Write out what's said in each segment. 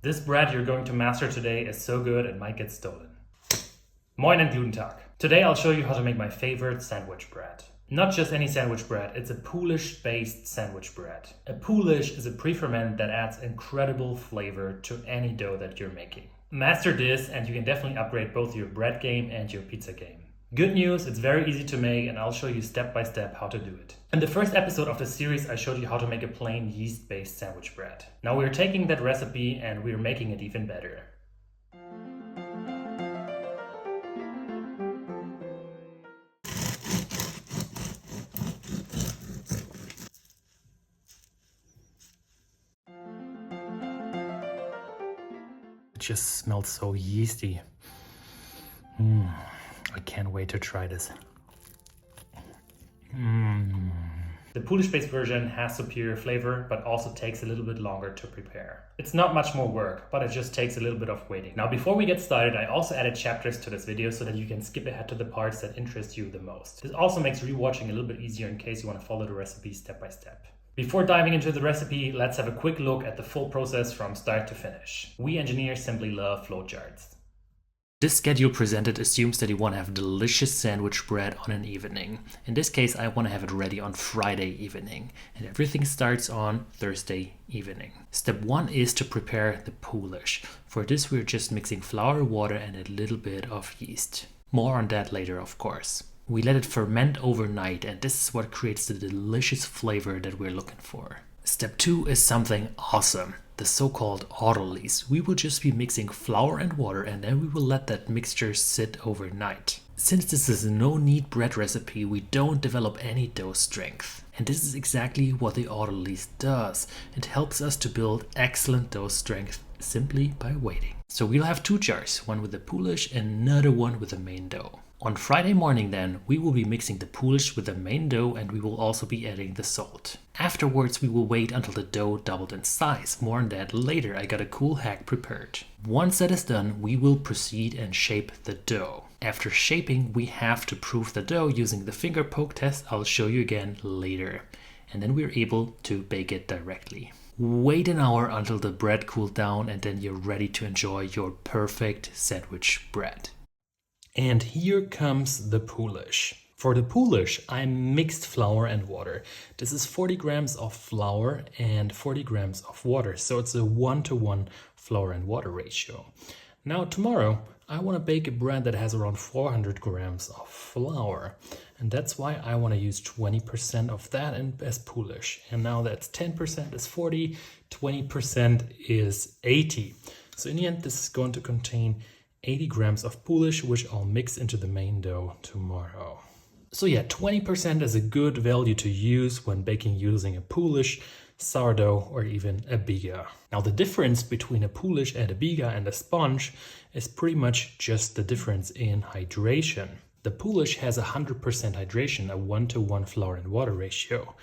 This bread you're going to master today is so good it might get stolen. Moin and Guten Tag. Today I'll show you how to make my favorite sandwich bread. Not just any sandwich bread, it's a Polish-based sandwich bread. A Polish is a pre-ferment that adds incredible flavor to any dough that you're making. Master this and you can definitely upgrade both your bread game and your pizza game. Good news, it's very easy to make and I'll show you step by step how to do it. In the first episode of the series I showed you how to make a plain yeast-based sandwich bread. Now we're taking that recipe and we're making it even better. It just smells so yeasty. I can't wait to try this. The Polish-based version has superior flavor, but also takes a little bit longer to prepare. It's not much more work, but it just takes a little bit of waiting. Now, before we get started, I also added chapters to this video so that you can skip ahead to the parts that interest you the most. This also makes rewatching a little bit easier in case you want to follow the recipe step by step. Before diving into the recipe, let's have a quick look at the full process from start to finish. We engineers simply love flowcharts. This schedule presented assumes that you want to have delicious sandwich bread on an evening. In this case, I want to have it ready on Friday evening, and everything starts on Thursday evening. Step 1 is to prepare the Polish. For this, we're just mixing flour, water, and a little bit of yeast. More on that later, of course. We let it ferment overnight, and this is what creates the delicious flavor that we're looking for. Step 2 is something awesome. The so-called autolyse. We will just be mixing flour and water and then we will let that mixture sit overnight. Since this is a no-knead bread recipe, we don't develop any dough strength. And this is exactly what the autolyse does. It helps us to build excellent dough strength simply by waiting. So we'll have 2 jars, one with the Polish and another one with the main dough. On Friday morning then, we will be mixing the Polish with the main dough and we will also be adding the salt. Afterwards, we will wait until the dough doubled in size. More on that later, I got a cool hack prepared. Once that is done, we will proceed and shape the dough. After shaping, we have to proof the dough using the finger poke test I'll show you again later. And then we're able to bake it directly. Wait an hour until the bread cooled down and then you're ready to enjoy your perfect sandwich bread. And here comes the Polish. For the Polish, I mixed flour and water. This is 40 grams of flour and 40 grams of water. So it's a 1-to-1 flour and water ratio. Now tomorrow, I want to bake a bread that has around 400 grams of flour. And that's why I want to use 20% of that as Polish. And now that's 10% is 40, 20% is 80. So in the end, this is going to contain 80 grams of Polish, which I'll mix into the main dough tomorrow. So yeah, 20% is a good value to use when baking using a Polish, sourdough, or even a biga. Now the difference between a Polish and a biga and a sponge is pretty much just the difference in hydration. The Polish has 100% hydration, a 1-to-1 flour and water ratio.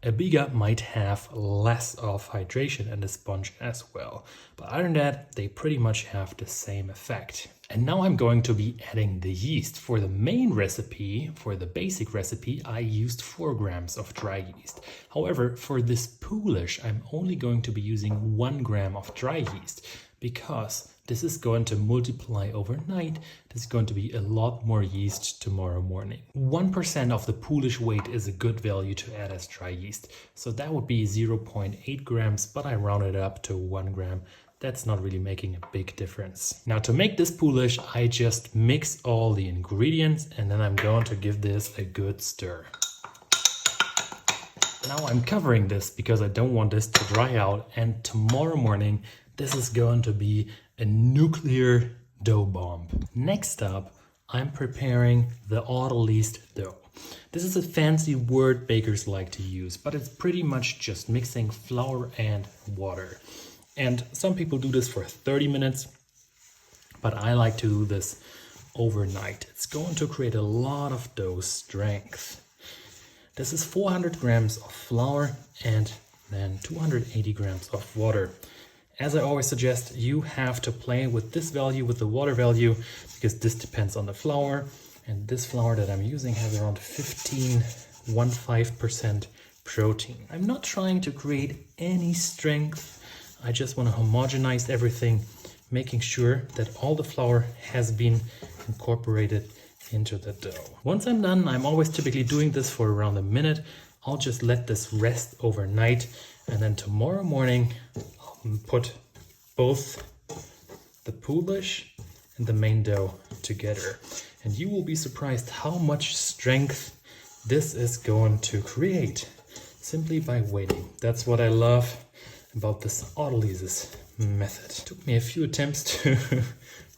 A biga might have less of hydration and a sponge as well. But other than that, they pretty much have the same effect. And now I'm going to be adding the yeast. For the main recipe, for the basic recipe, I used 4 grams of dry yeast. However, for this Polish, I'm only going to be using 1 gram of dry yeast because this is going to multiply overnight. There's going to be a lot more yeast tomorrow morning. 1% of the Polish weight is a good value to add as dry yeast. So that would be 0.8 grams, but I rounded up to 1 gram. That's not really making a big difference. Now to make this Polish, I just mix all the ingredients and then I'm going to give this a good stir. Now I'm covering this because I don't want this to dry out, and tomorrow morning this is going to be a nuclear dough bomb. Next up, I'm preparing the autolyse dough. This is a fancy word bakers like to use, but it's pretty much just mixing flour and water. And some people do this for 30 minutes, but I like to do this overnight. It's going to create a lot of dough strength. This is 400 grams of flour and then 280 grams of water. As I always suggest, you have to play with this value, with the water value, because this depends on the flour. And this flour that I'm using has around 15% protein. I'm not trying to create any strength. I just want to homogenize everything, making sure that all the flour has been incorporated into the dough. Once I'm done, I'm always typically doing this for around a minute. I'll just let this rest overnight, and then tomorrow morning I'll put both the Poolish and the main dough together. And you will be surprised how much strength this is going to create simply by waiting. That's what I love about this autolysis method. It took me a few attempts to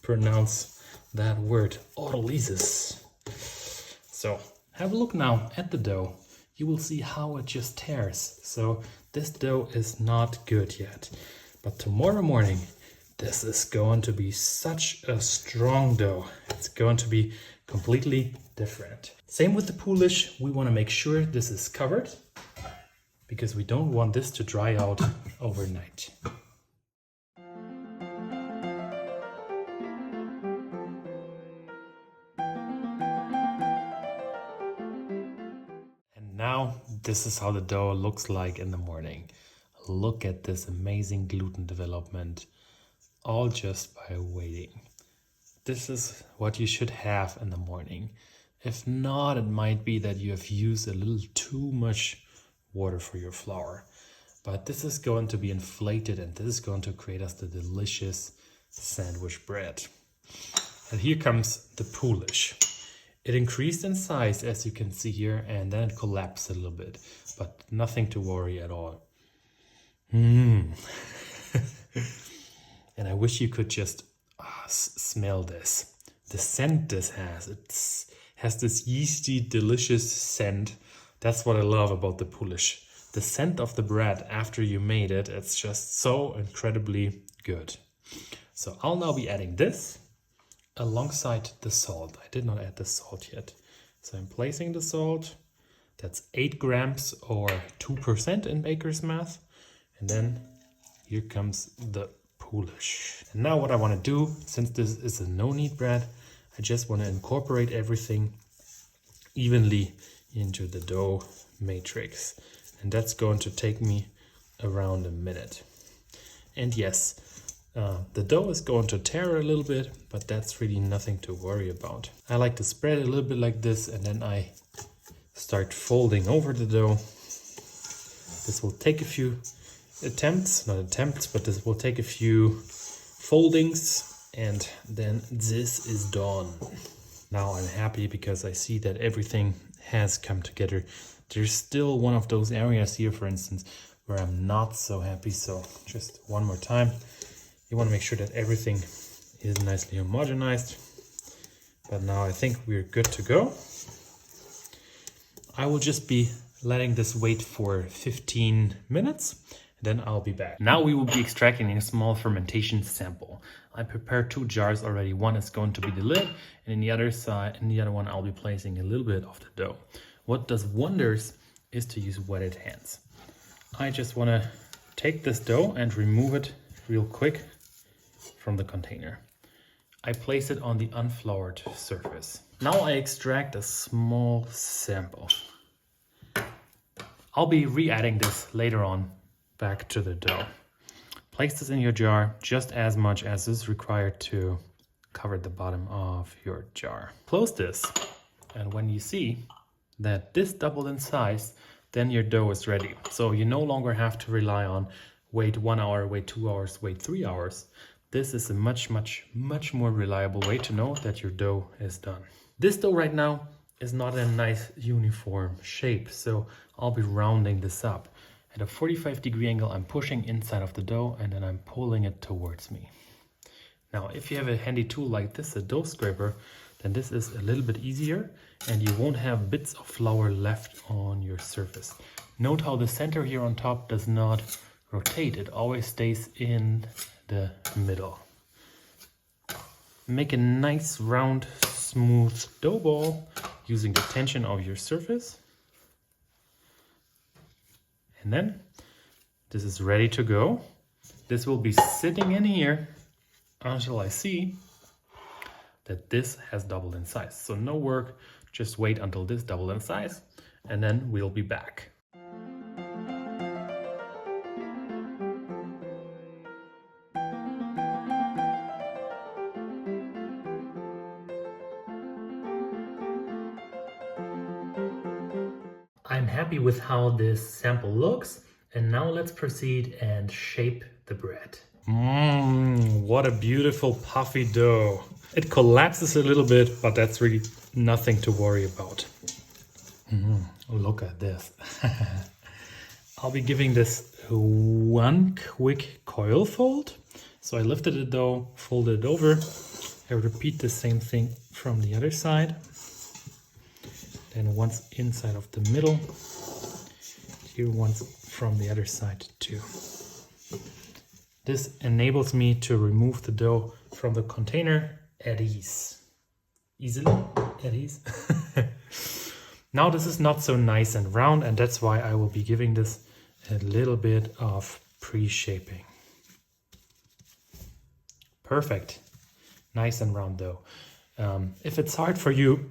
pronounce that word, autolysis. So have a look now at the dough. You will see how it just tears. So this dough is not good yet. But tomorrow morning, this is going to be such a strong dough. It's going to be completely different. Same with the Poolish. We want to make sure this is covered because we don't want this to dry out overnight. And now this is how the dough looks like in the morning. Look at this amazing gluten development, all just by waiting. This is what you should have in the morning. If not, it might be that you have used a little too much water for your flour. But this is going to be inflated, and this is going to create us the delicious sandwich bread. And here comes the Poolish. It increased in size, as you can see here, and then it collapsed a little bit, but nothing to worry at all. And I wish you could just smell this. The scent this has. It has this yeasty, delicious scent. That's what I love about the Poolish. The scent of the bread after you made it, it's just so incredibly good. So I'll now be adding this alongside the salt. I did not add the salt yet. So I'm placing the salt. That's 8 grams or 2% in baker's math. And then here comes the Poolish. And now what I want to do, since this is a no-knead bread, I just want to incorporate everything evenly into the dough matrix. And that's going to take me around a minute. And yes, the dough is going to tear a little bit, but that's really nothing to worry about. I like to spread it a little bit like this, and then I start folding over the dough. This will take a few but this will take a few foldings, and then this is done. Now I'm happy because I see that everything has come together. There's still one of those areas here, for instance, where I'm not so happy. So just one more time, you want to make sure that everything is nicely homogenized. But now I think we're good to go. I will just be letting this wait for 15 minutes. Then I'll be back. Now we will be extracting a small fermentation sample. I prepared 2 jars already. One is going to be the lid, and in the other one I'll be placing a little bit of the dough. What does wonders is to use wetted hands. I just want to take this dough and remove it real quick from the container. I place it on the unfloured surface. Now I extract a small sample. I'll be re-adding this later on back to the dough. Place this in your jar just as much as is required to cover the bottom of your jar. Close this, and when you see that this doubled in size, then your dough is ready. So you no longer have to rely on wait 1 hour, wait 2 hours, wait 3 hours. This is a much more reliable way to know that your dough is done. This dough right now is not in a nice uniform shape, so I'll be rounding this up. At a 45-degree angle, I'm pushing inside of the dough, and then I'm pulling it towards me. Now, if you have a handy tool like this, a dough scraper, then this is a little bit easier, and you won't have bits of flour left on your surface. Note how the center here on top does not rotate. It always stays in the middle. Make a nice round, smooth dough ball using the tension of your surface. And then this is ready to go. This will be sitting in here until I see that this has doubled in size. So no work, just wait until this doubled in size, and then we'll be back. I'm happy with how this sample looks. And now let's proceed and shape the bread. What a beautiful puffy dough. It collapses a little bit, but that's really nothing to worry about. Look at this. I'll be giving this one quick coil fold. So I lifted the dough, folded it over. I repeat the same thing from the other side. Then once inside of the middle. Here once from the other side too. This enables me to remove the dough from the container at ease. Easily? At ease? Now this is not so nice and round, and that's why I will be giving this a little bit of pre-shaping. Perfect. Nice and round dough. If it's hard for you,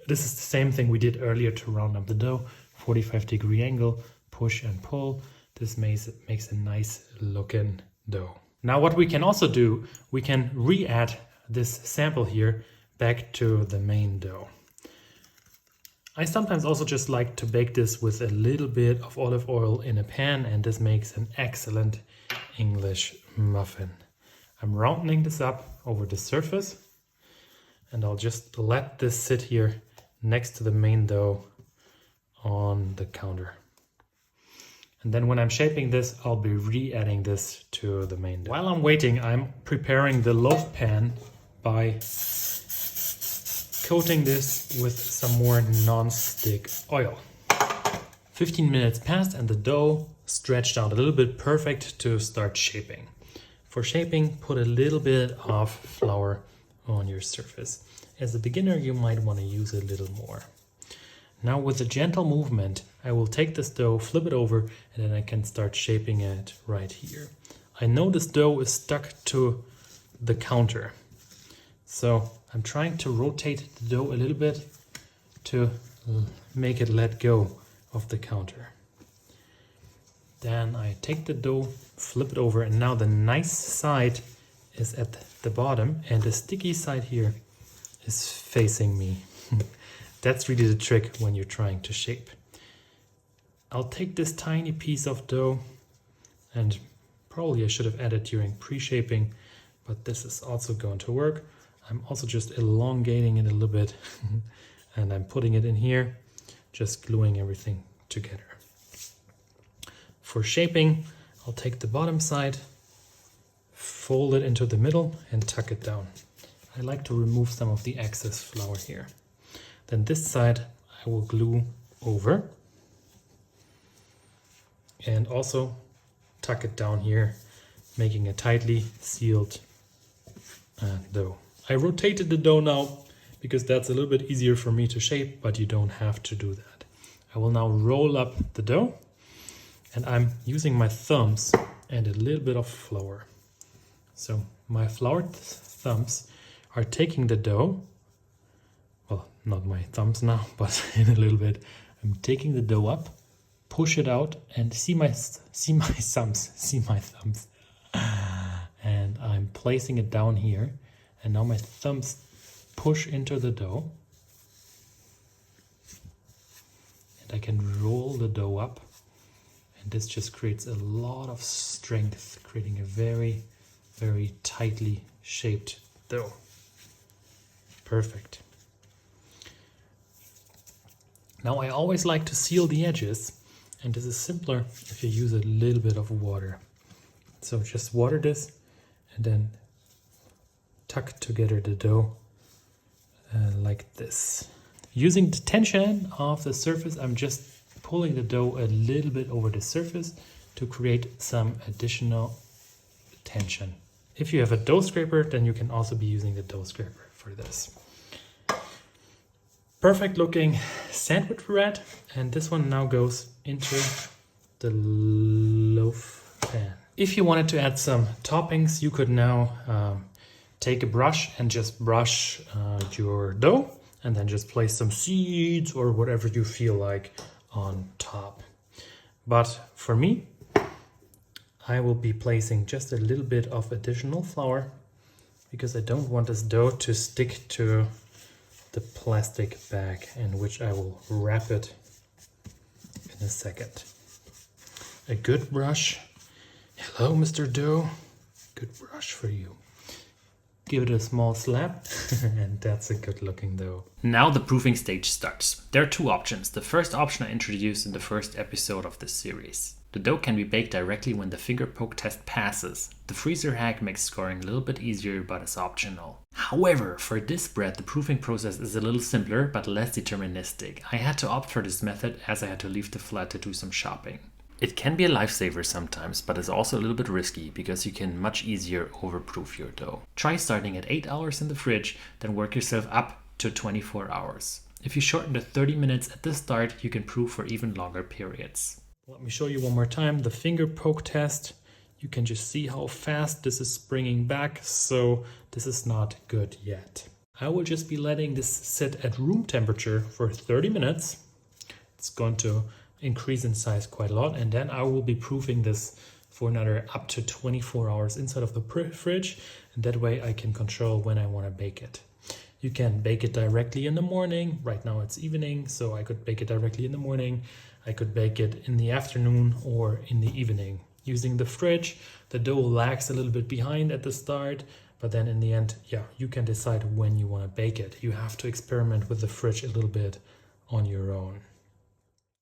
this is the same thing we did earlier to round up the dough. 45-degree angle, push and pull. This makes a nice looking dough. Now what we can also do, we can re-add this sample here back to the main dough. I sometimes also just like to bake this with a little bit of olive oil in a pan, and this makes an excellent English muffin. I'm rounding this up over the surface, and I'll just let this sit here next to the main dough on the counter. And then when I'm shaping this, I'll be re-adding this to the main dough. While I'm waiting, I'm preparing the loaf pan by coating this with some more non-stick oil. 15 minutes passed and the dough stretched out a little bit, perfect to start shaping. For shaping, put a little bit of flour on your surface. As a beginner, you might want to use a little more. Now with a gentle movement, I will take this dough, flip it over, and then I can start shaping it right here. I know this dough is stuck to the counter. So I'm trying to rotate the dough a little bit to make it let go of the counter. Then I take the dough, flip it over, and now the nice side is at the bottom and the sticky side here is facing me. That's really the trick when you're trying to shape. I'll take this tiny piece of dough, and probably I should have added during pre-shaping, but this is also going to work. I'm also just elongating it a little bit and I'm putting it in here, just gluing everything together. For shaping, I'll take the bottom side, fold it into the middle and tuck it down. I like to remove some of the excess flour here. Then this side I will glue over and also tuck it down here, making a tightly sealed dough. I rotated the dough now because that's a little bit easier for me to shape, but you don't have to do that. I will now roll up the dough, and I'm using my thumbs and a little bit of flour. So my floured thumbs are taking the dough, well, not my thumbs now, but in a little bit. I'm taking the dough up, push it out, and see my thumbs. And I'm placing it down here. And now my thumbs push into the dough. And I can roll the dough up. And this just creates a lot of strength, creating a very, very tightly shaped dough. Perfect. Now I always like to seal the edges. And this is simpler if you use a little bit of water. So just water this and then tuck together the dough like this. Using the tension of the surface, I'm just pulling the dough a little bit over the surface to create some additional tension. If you have a dough scraper, then you can also be using the dough scraper for this. Perfect looking sandwich bread, and this one now goes into the loaf pan. If you wanted to add some toppings, you could now take a brush and just brush your dough, and then just place some seeds or whatever you feel like on top. But for me, I will be placing just a little bit of additional flour because I don't want this dough to stick to the plastic bag in which I will wrap it in a second. A good brush. Hello, Mr. Dough. Good brush for you. Give it a small slap and that's a good looking dough. Now the proofing stage starts. There are two options. The first option I introduced in the first episode of this series. The dough can be baked directly when the finger poke test passes. The freezer hack makes scoring a little bit easier but is optional. However, for this bread the proofing process is a little simpler but less deterministic. I had to opt for this method as I had to leave the flat to do some shopping. It can be a lifesaver sometimes, but it's also a little bit risky because you can much easier overproof your dough. Try starting at 8 hours in the fridge, then work yourself up to 24 hours. If you shorten to 30 minutes at the start, you can proof for even longer periods. Let me show you one more time the finger poke test. You can just see how fast this is springing back, so this is not good yet. I will just be letting this sit at room temperature for 30 minutes. It's going to increase in size quite a lot, and then I will be proofing this for another up to 24 hours inside of the fridge, and that way I can control when I want to bake it. You can bake it directly in the morning. Right now it's evening, so I could bake it directly in the morning. I could bake it in the afternoon or in the evening. Using the fridge, the dough lags a little bit behind at the start, but then in the end, yeah, you can decide when you want to bake it. You have to experiment with the fridge a little bit on your own.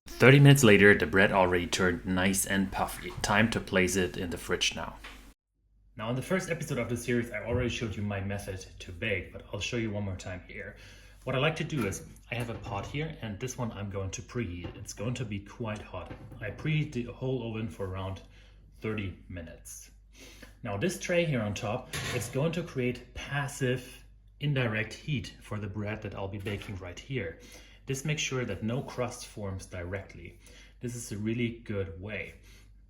30 minutes later, the bread already turned nice and puffy. Time to place it in the fridge now. Now in the first episode of the series, I already showed you my method to bake, but I'll show you one more time here. What I like to do is, I have a pot here, and this one I'm going to preheat. It's going to be quite hot. I preheat the whole oven for around 30 minutes. Now this tray here on top is going to create passive, indirect heat for the bread that I'll be baking right here. This makes sure that no crust forms directly. This is a really good way.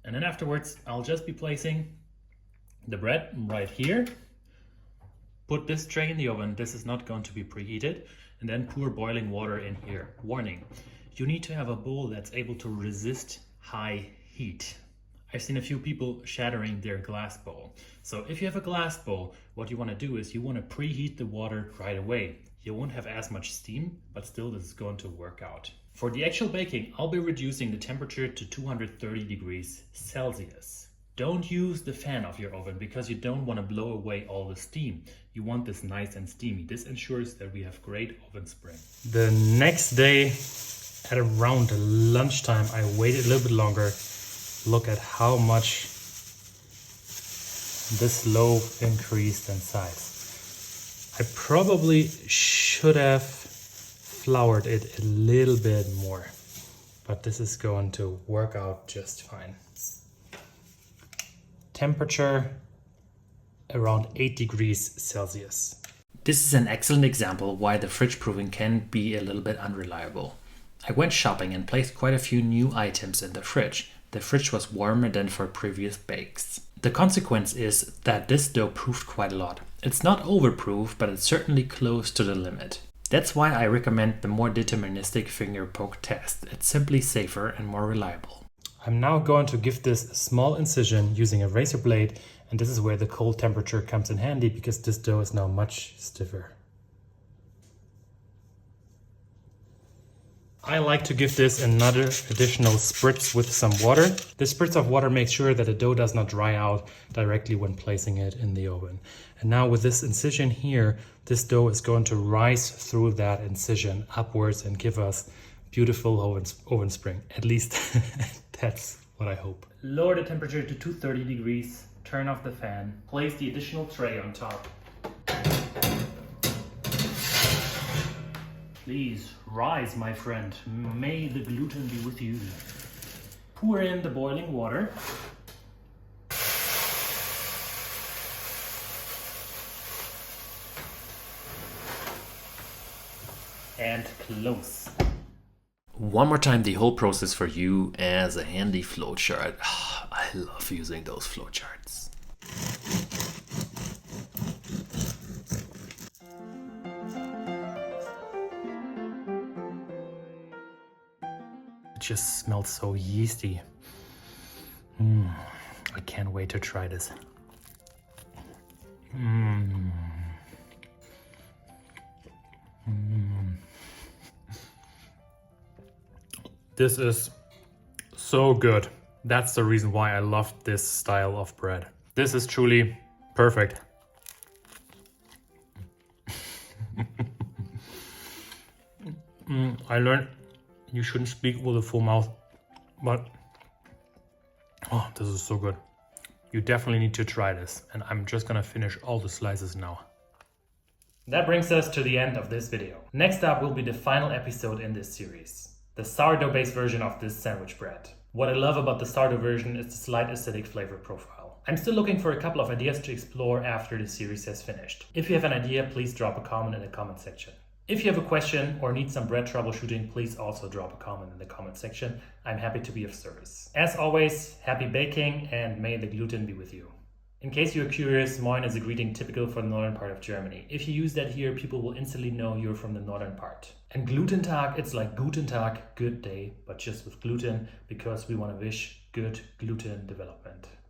And then afterwards, I'll just be placing the bread right here. Put this tray in the oven. This is not going to be preheated. And then pour boiling water in here. Warning, you need to have a bowl that's able to resist high heat. I've seen a few people shattering their glass bowl. So if you have a glass bowl, what you want to do is you want to preheat the water right away. You won't have as much steam, but still this is going to work out. For the actual baking, I'll be reducing the temperature to 230 degrees Celsius. Don't use the fan of your oven because you don't want to blow away all the steam. You want this nice and steamy. This ensures that we have great oven spring. The next day at around lunchtime, I waited a little bit longer. Look at how much this loaf increased in size. I probably should have floured it a little bit more, but this is going to work out just fine. Temperature around 8 degrees Celsius. This is an excellent example why the fridge proofing can be a little bit unreliable. I went shopping and placed quite a few new items in the fridge. The fridge was warmer than for previous bakes. The consequence is that this dough proofed quite a lot. It's not overproof, but it's certainly close to the limit. That's why I recommend the more deterministic finger poke test. It's simply safer and more reliable. I'm now going to give this a small incision using a razor blade, and this is where the cold temperature comes in handy because this dough is now much stiffer. I like to give this another additional spritz with some water. This spritz of water makes sure that the dough does not dry out directly when placing it in the oven. And now with this incision here, this dough is going to rise through that incision upwards and give us beautiful oven spring. At least that's what I hope. Lower the temperature to 230 degrees, turn off the fan, place the additional tray on top. Please rise, my friend. May the gluten be with you. Pour in the boiling water. And close. One more time the whole process for you as a handy flowchart. I love using those flowcharts. It just smells so yeasty. I can't wait to try this. This is So good. That's the reason why I love this style of bread. This is truly perfect. I learned you shouldn't speak with a full mouth, but oh, this is so good. You definitely need to try this, and I'm just gonna finish all the slices now. That brings us to the end of this video. Next up will be the final episode in this series, the sourdough-based version of this sandwich bread. What I love about the sourdough version is the slight acidic flavor profile. I'm still looking for a couple of ideas to explore after the series has finished. If you have an idea, please drop a comment in the comment section. If you have a question or need some bread troubleshooting, please also drop a comment in the comment section. I'm happy to be of service. As always, happy baking and may the gluten be with you. In case you're curious, Moin is a greeting typical for the northern part of Germany. If you use that here, people will instantly know you're from the northern part. And Glutentag, it's like Guten Tag, good day, but just with gluten, because we want to wish good gluten development.